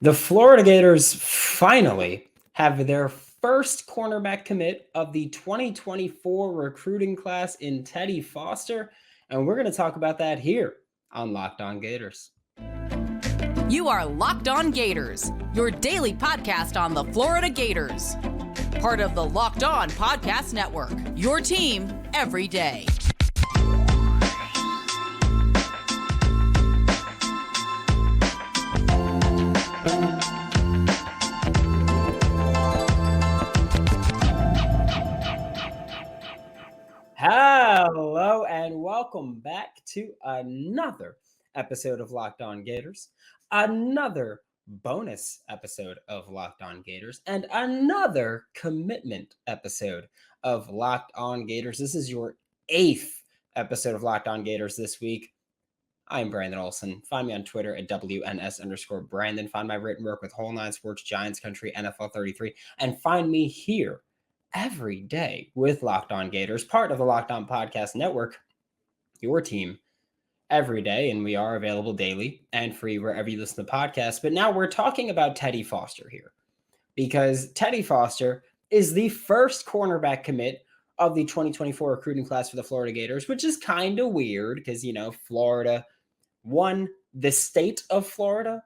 The Florida Gators finally have their first cornerback commit of the 2024 recruiting class in Teddy Foster, and we're going to talk about that here on Locked On Gators. You are Locked On Gators, your daily podcast on the Florida Gators. Part of the Locked On Podcast Network, your team every day. Hello and welcome back to another episode of Locked On Gators, another bonus episode of Locked On Gators, and another commitment episode of Locked On Gators. This is your 8th episode of Locked On Gators this week. I'm Brandon Olsen. Find me on Twitter at WNS_Brandon. Find my written work with Whole Nine Sports, Giants Country, NFL 33, and find me here every day with Locked On Gators, part of the Locked On Podcast Network, your team every day. And we are available daily and free wherever you listen to podcasts. But now we're talking about Teddy Foster here because Teddy Foster is the first cornerback commit of the 2024 recruiting class for the Florida Gators, which is kind of weird because, Florida, the state of Florida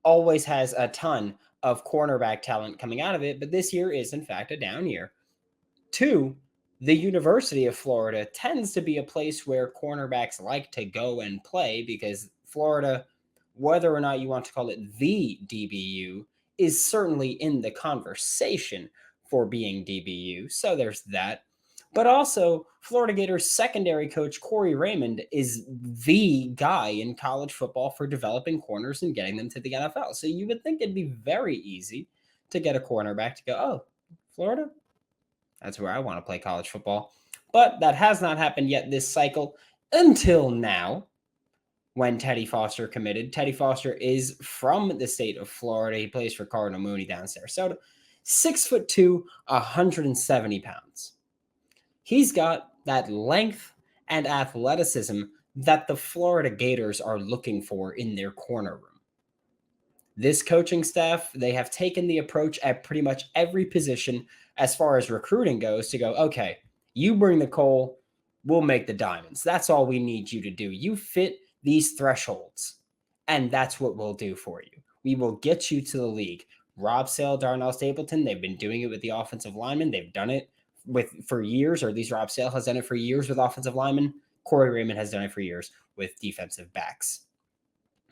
always has a ton of cornerback talent coming out of it, but this year is in fact a down year. 2, the University of Florida tends to be a place where cornerbacks like to go and play because Florida, whether or not you want to call it the DBU, is certainly in the conversation for being DBU. So there's that. But also, Florida Gators secondary coach Corey Raymond is the guy in college football for developing corners and getting them to the NFL. So you would think it'd be very easy to get a cornerback to go, oh, Florida? That's where I want to play college football. But that has not happened yet this cycle until now when Teddy Foster committed. Teddy Foster is from the state of Florida. He plays for Cardinal Mooney down in Sarasota. 6'2", 170 pounds. He's got that length and athleticism that the Florida Gators are looking for in their corner room. This coaching staff, they have taken the approach at pretty much every position as far as recruiting goes to go, okay, you bring the coal, we'll make the diamonds. That's all we need you to do. You fit these thresholds, and that's what we'll do for you. We will get you to the league. Rob Sale, Darnell Stapleton, they've been doing it with the offensive linemen. They've done it for years, or at least Rob Sale has done it for years with offensive linemen. Corey Raymond has done it for years with defensive backs.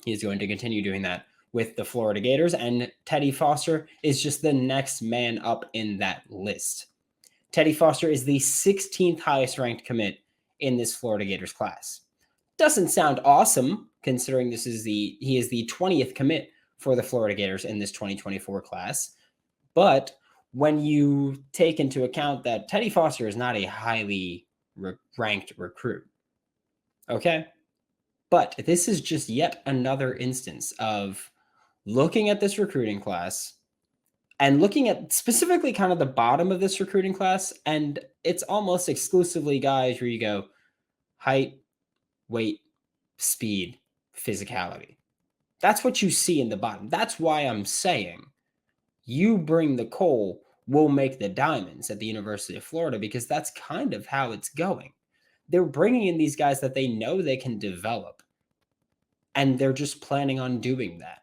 He's going to continue doing that with the Florida Gators, and Teddy Foster is just the next man up in that list. Teddy Foster is the 16th highest ranked commit in this Florida Gators class. Doesn't sound awesome considering he is the 20th commit for the Florida Gators in this 2024 class. But when you take into account that Teddy Foster is not a highly ranked recruit, okay? But this is just yet another instance of looking at this recruiting class and looking at specifically kind of the bottom of this recruiting class, and it's almost exclusively guys where you go height, weight, speed, physicality. That's what you see in the bottom. That's why I'm saying you bring the coal, we'll make the diamonds at the University of Florida, because that's kind of how it's going. They're bringing in these guys that they know they can develop, and they're just planning on doing that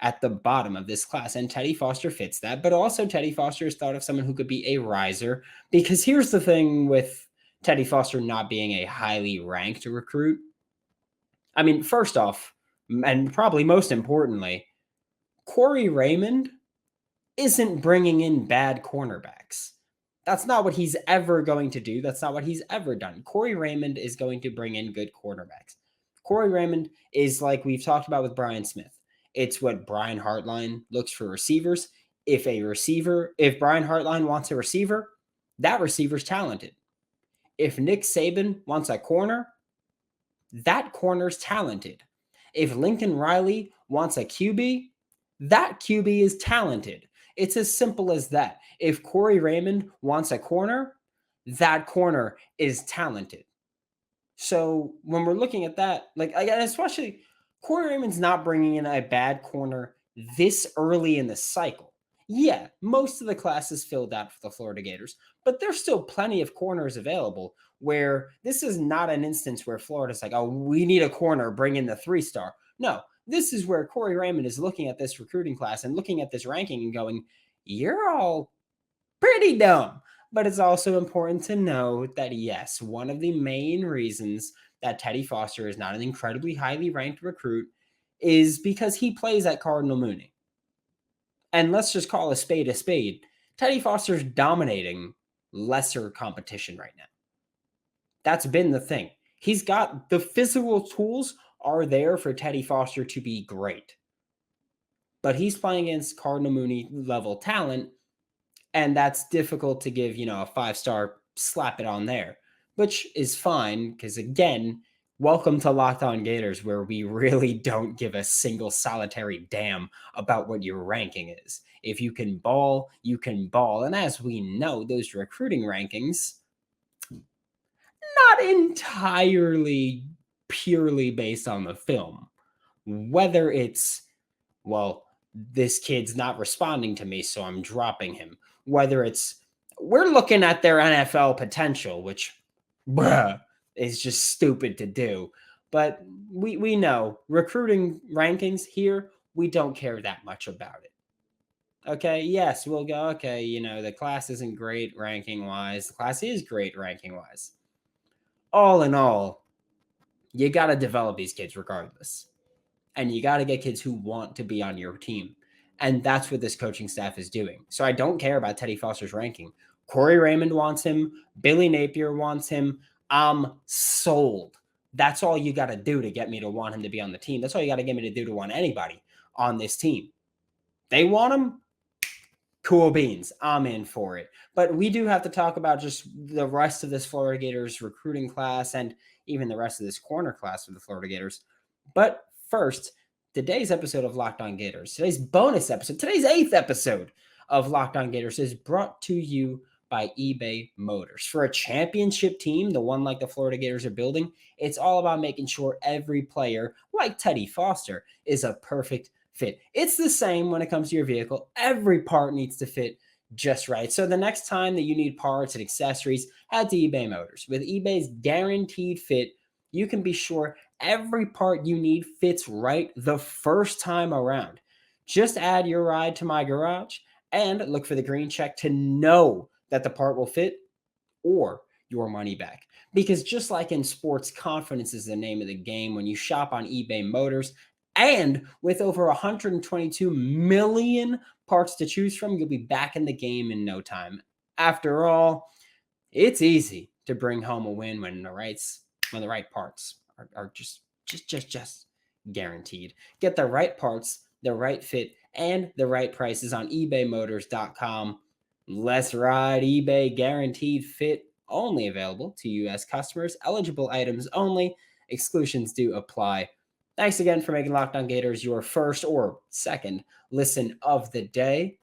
at the bottom of this class. And Teddy Foster fits that. But also Teddy Foster is thought of someone who could be a riser, because here's the thing with Teddy Foster not being a highly ranked recruit. I mean, first off, and probably most importantly, Corey Raymond isn't bringing in bad cornerbacks. That's not what he's ever going to do. That's not what he's ever done. Corey Raymond is going to bring in good cornerbacks. Corey Raymond is like we've talked about with Brian Smith. It's what Brian Hartline looks for receivers. If Brian Hartline wants a receiver, that receiver's talented. If Nick Saban wants a corner, that corner's talented. If Lincoln Riley wants a QB, that QB is talented. It's as simple as that. If Corey Raymond wants a corner, that corner is talented. So when we're looking at that, like, especially Corey Raymond's not bringing in a bad corner this early in the cycle. Yeah, most of the class is filled out for the Florida Gators, but there's still plenty of corners available where this is not an instance where Florida's like, oh, we need a corner, bring in the 3-star. No, this is where Corey Raymond is looking at this recruiting class and looking at this ranking and going, you're all pretty dumb. But it's also important to know that, yes, one of the main reasons that Teddy Foster is not an incredibly highly ranked recruit is because he plays at Cardinal Mooney. And let's just call a spade a spade. Teddy Foster's dominating lesser competition right now. That's been the thing. He's got the physical tools are there for Teddy Foster to be great. But he's playing against Cardinal Mooney level talent, and that's difficult to give, a 5-star, slap it on there, which is fine because, again, welcome to Locked On Gators, where we really don't give a single solitary damn about what your ranking is. If you can ball, you can ball. And as we know, those recruiting rankings, not entirely purely based on the film. Whether it's, well, this kid's not responding to me, so I'm dropping him. Whether it's, we're looking at their NFL potential, which is just stupid to do. But we know recruiting rankings here, we don't care that much about it. Okay, yes, we'll go, okay, the class isn't great ranking-wise. The class is great ranking-wise. All in all, you got to develop these kids regardless. And you got to get kids who want to be on your team. And that's what this coaching staff is doing. So I don't care about Teddy Foster's ranking. Corey Raymond wants him. Billy Napier wants him. I'm sold. That's all you got to do to get me to want him to be on the team. That's all you got to get me to do to want anybody on this team. They want him? Cool beans. I'm in for it. But we do have to talk about just the rest of this Florida Gators recruiting class and even the rest of this corner class for the Florida Gators. But first, today's episode of Locked On Gators, today's bonus episode, today's 8th episode of Locked On Gators is brought to you by eBay Motors. For a championship team, the one like the Florida Gators are building, it's all about making sure every player, like Teddy Foster, is a perfect fit. It's the same when it comes to your vehicle. Every part needs to fit just right. So the next time that you need parts and accessories, head to eBay Motors. With eBay's guaranteed fit, you can be sure every part you need fits right the first time around. Just add your ride to my garage and look for the green check to know that the part will fit or your money back. Because just like in sports, confidence is the name of the game when you shop on eBay Motors. And with over 122 million parts to choose from, you'll be back in the game in no time. After all, it's easy to bring home a win when the right parts are just guaranteed. Get the right parts, the right fit, and the right prices on ebaymotors.com. Let's ride. eBay guaranteed fit, only available to U.S. customers. Eligible items only. Exclusions do apply. Thanks again for making Locked On Gators your first or second listen of the day.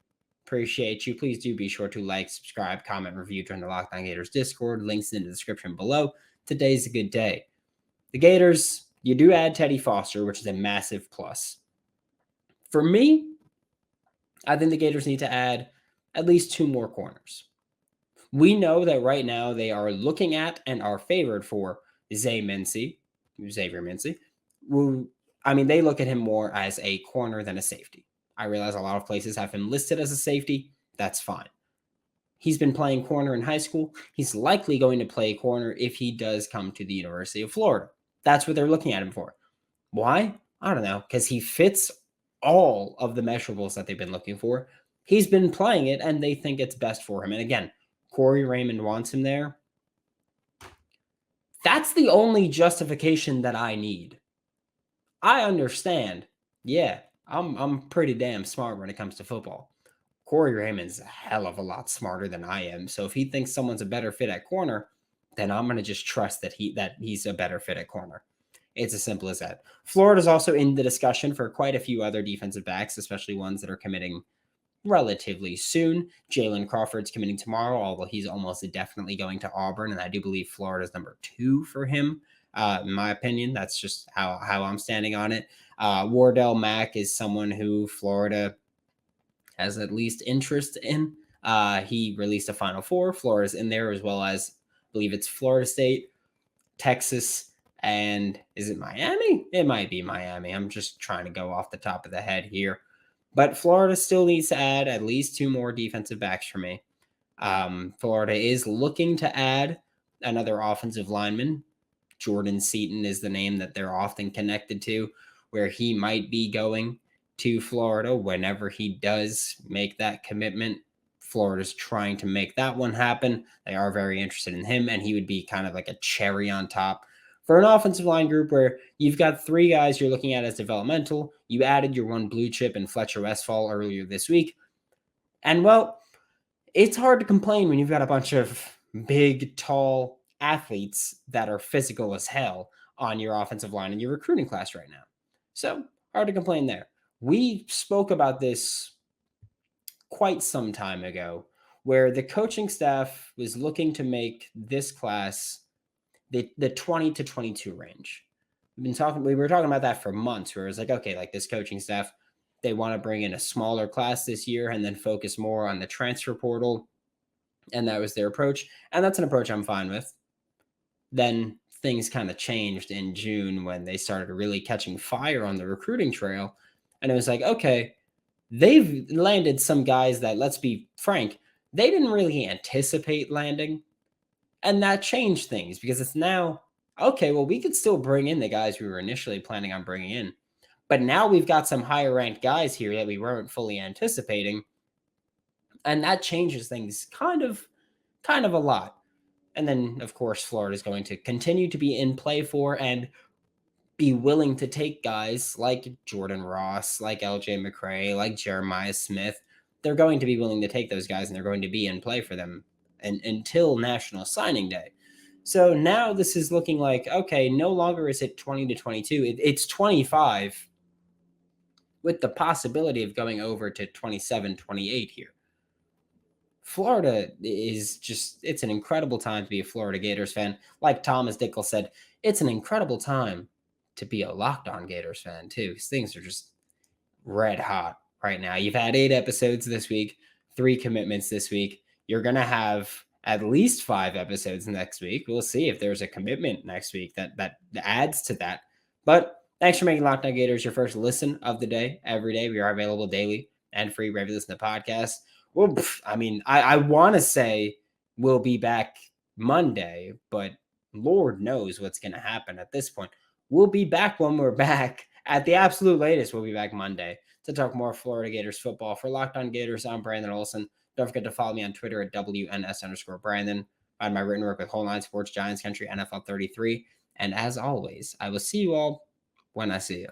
Appreciate you. Please do be sure to like, subscribe, comment, review, join the Locked On Gators Discord. Links in the description below. Today's a good day. The Gators, you do add Teddy Foster, which is a massive plus. For me, I think the Gators need to add at least 2 more corners. We know that right now they are looking at and are favored for Xavier Mincy. They look at him more as a corner than a safety. I realize a lot of places have him listed as a safety. That's fine. He's been playing corner in high school. He's likely going to play corner if he does come to the University of Florida. That's what they're looking at him for. Why? I don't know. Because he fits all of the measurables that they've been looking for. He's been playing it, and they think it's best for him. And again, Corey Raymond wants him there. That's the only justification that I need. I understand. Yeah, I'm pretty damn smart when it comes to football. Corey Raymond's a hell of a lot smarter than I am. So if he thinks someone's a better fit at corner, then I'm going to just trust that he's a better fit at corner. It's as simple as that. Florida's also in the discussion for quite a few other defensive backs, especially ones that are committing relatively soon. Jalen Crawford's committing tomorrow, although he's almost definitely going to Auburn, and I do believe Florida's number 2 for him. In my opinion, that's just how I'm standing on it. Wardell Mack is someone who Florida has at least interest in. He released a Final Four. Florida's in there, as well as, I believe it's Florida State, Texas, and is it Miami? It might be Miami. I'm just trying to go off the top of the head here. But Florida still needs to add at least 2 more defensive backs for me. Florida is looking to add another offensive lineman. Jordan Seaton is the name that they're often connected to, where he might be going to Florida whenever he does make that commitment. Florida's trying to make that one happen. They are very interested in him, and he would be kind of like a cherry on top for an offensive line group where you've got 3 guys you're looking at as developmental. You added your one blue chip in Fletcher Westphal earlier this week. And well, it's hard to complain when you've got a bunch of big, tall athletes that are physical as hell on your offensive line in your recruiting class right now. So hard to complain there. We spoke about this quite some time ago, where the coaching staff was looking to make this class the 20 to 22 range. We were talking about that for months, where it was like, okay, like this coaching staff, they want to bring in a smaller class this year and then focus more on the transfer portal. And that was their approach. And that's an approach I'm fine with. Then things kind of changed in June when they started really catching fire on the recruiting trail. And it was like, okay, they've landed some guys that, let's be frank, they didn't really anticipate landing. And that changed things because it's now, okay, well, we could still bring in the guys we were initially planning on bringing in. But now we've got some higher ranked guys here that we weren't fully anticipating. And that changes things kind of a lot. And then, of course, Florida is going to continue to be in play for and be willing to take guys like Jordan Ross, like LJ McCray, like Jeremiah Smith. They're going to be willing to take those guys, and they're going to be in play for them until National Signing Day. So now this is looking like, okay, no longer is it 20 to 22. It's 25 with the possibility of going over to 27, 28 here. Florida is just, it's an incredible time to be a Florida Gators fan. Like Thomas Dickel said, it's an incredible time to be a Locked On Gators fan too. Things are just red hot right now. You've had 8 episodes this week, 3 commitments this week. You're going to have at least 5 episodes next week. We'll see if there's a commitment next week that adds to that. But thanks for making Locked On Gators your first listen of the day. Every day we are available daily and free wherever you listen to podcasts. Well, I mean, I want to say we'll be back Monday, but Lord knows what's going to happen at this point. We'll be back when we're back. At the absolute latest, we'll be back Monday to talk more Florida Gators football. For Locked On Gators, I'm Brandon Olsen. Don't forget to follow me on Twitter at WNS_Brandon. Find my written work with Whole Nine Sports, Giants Country, NFL 33. And as always, I will see you all when I see you.